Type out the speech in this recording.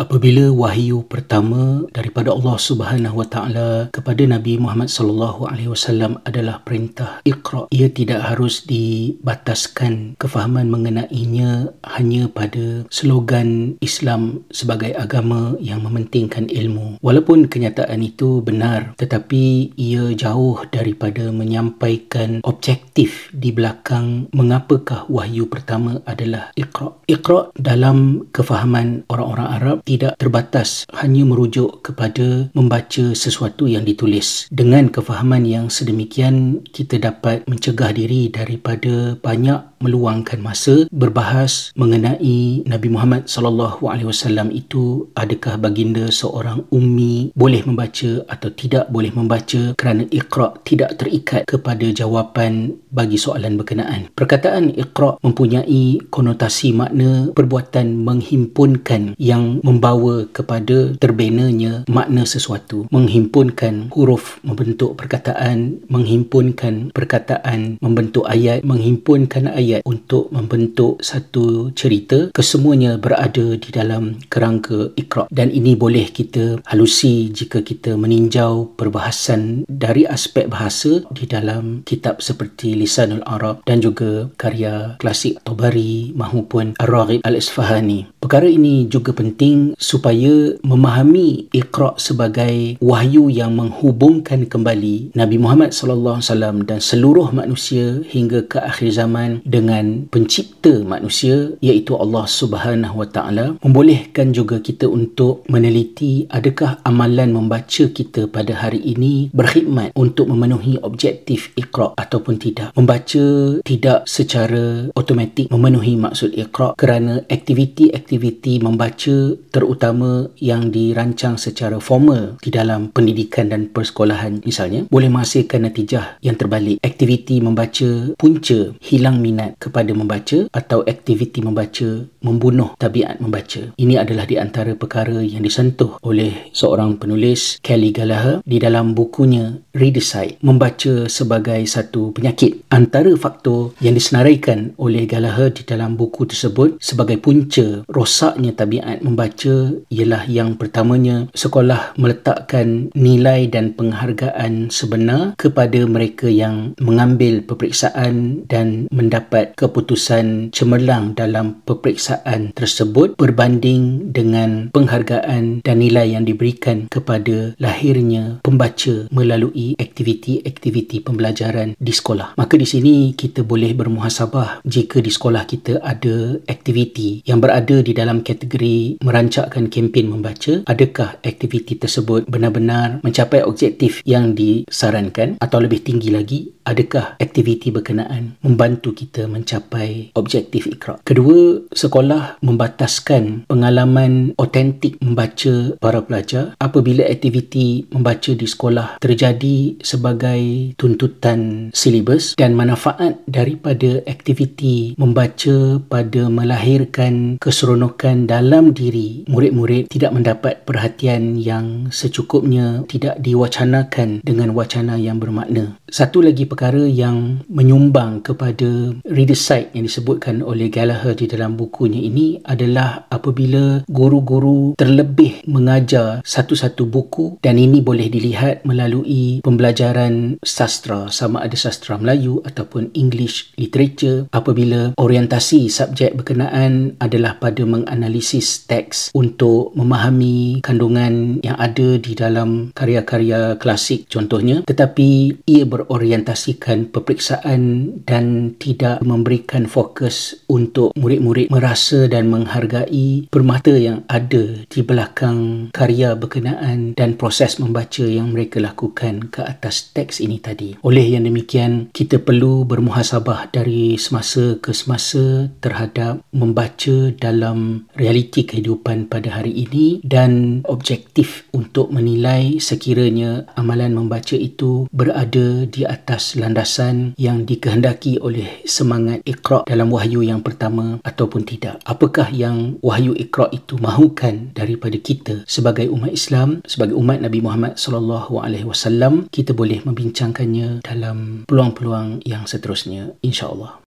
Apabila wahyu pertama daripada Allah Subhanahu Wa Taala kepada Nabi Muhammad sallallahu alaihi wasallam adalah perintah Iqra, ia tidak harus dibataskan kefahaman mengenainya hanya pada slogan Islam sebagai agama yang mementingkan ilmu. Walaupun kenyataan itu benar, tetapi ia jauh daripada menyampaikan objektif di belakang mengapakah wahyu pertama adalah Iqra. Iqra dalam kefahaman orang-orang Arab tidak terbatas hanya merujuk kepada membaca sesuatu yang ditulis. Dengan kefahaman yang sedemikian, kita dapat mencegah diri daripada banyak meluangkan masa berbahas mengenai Nabi Muhammad sallallahu alaihi wasallam itu adakah baginda seorang ummi, boleh membaca atau tidak boleh membaca, kerana Iqra tidak terikat kepada jawapan bagi soalan berkenaan. Perkataan Iqra mempunyai konotasi makna perbuatan menghimpunkan yang membawa kepada terbenanya makna sesuatu. Menghimpunkan huruf membentuk perkataan, menghimpunkan perkataan membentuk ayat, menghimpunkan ayat untuk membentuk satu cerita. Kesemuanya berada di dalam kerangka Iqra, dan ini boleh kita halusi jika kita meninjau perbahasan dari aspek bahasa di dalam kitab seperti Lisanul Arab dan juga karya klasik Tabari maupun Ar-Raghib Al-Isfahani. Perkara ini juga penting supaya memahami Iqra sebagai wahyu yang menghubungkan kembali Nabi Muhammad sallallahu alaihi wasallam dan seluruh manusia hingga ke akhir zaman dengan pencipta manusia, iaitu Allah Subhanahu Wa Taala. Membolehkan juga kita untuk meneliti adakah amalan membaca kita pada hari ini berkhidmat untuk memenuhi objektif Iqra ataupun tidak. Membaca tidak secara automatik memenuhi maksud Iqra, kerana aktiviti-aktiviti membaca terutama yang dirancang secara formal di dalam pendidikan dan persekolahan misalnya boleh menghasilkan natijah yang terbalik. Aktiviti membaca punca hilang minat kepada membaca, atau aktiviti membaca membunuh tabiat membaca. Ini adalah di antara perkara yang disentuh oleh seorang penulis, Kelly Gallagher, di dalam bukunya Readicide, membaca sebagai satu penyakit. Antara faktor yang disenaraikan oleh Gallagher di dalam buku tersebut sebagai punca rosaknya tabiat membaca ialah yang pertamanya, sekolah meletakkan nilai dan penghargaan sebenar kepada mereka yang mengambil peperiksaan dan mendapat keputusan cemerlang dalam peperiksaan tersebut berbanding dengan penghargaan dan nilai yang diberikan kepada lahirnya pembaca melalui aktiviti-aktiviti pembelajaran di sekolah. Maka di sini kita boleh bermuhasabah jika di sekolah kita ada aktiviti yang berada di dalam kategori merancangkan kempen membaca, adakah aktiviti tersebut benar-benar mencapai objektif yang disarankan, atau lebih tinggi lagi, adakah aktiviti berkenaan membantu kita mencapai objektif Iqra. Kedua, sekolah membataskan pengalaman otentik membaca para pelajar apabila aktiviti membaca di sekolah terjadi sebagai tuntutan silibus, dan manfaat daripada aktiviti membaca pada melahirkan keseronokan dalam diri murid-murid tidak mendapat perhatian yang secukupnya, tidak diwacanakan dengan wacana yang bermakna. Satu lagi perkara yang menyumbang kepada Readicide yang disebutkan oleh Gallagher di dalam bukunya ini adalah apabila guru-guru terlebih mengajar satu-satu buku, dan ini boleh dilihat melalui pembelajaran sastra, sama ada sastra Melayu ataupun English literature, apabila orientasi subjek berkenaan adalah pada menganalisis teks untuk memahami kandungan yang ada di dalam karya-karya klasik contohnya, tetapi ia berorientasikan peperiksaan dan tidak memberikan fokus untuk murid-murid merasa dan menghargai permata yang ada di belakang karya berkenaan dan proses membaca yang mereka lakukan ke atas teks ini tadi. Oleh yang demikian, kita perlu bermuhasabah dari semasa ke semasa terhadap membaca dalam realiti kehidupan pada hari ini, dan objektif untuk menilai sekiranya amalan membaca itu berada di atas landasan yang dikehendaki oleh semangat Iqra dalam wahyu yang pertama ataupun tidak. Apakah yang wahyu Iqra itu mahukan daripada kita sebagai umat Islam, sebagai umat Nabi Muhammad sallallahu alaihi wasallam? Kita boleh membincangkannya dalam peluang-peluang yang seterusnya, insya-Allah.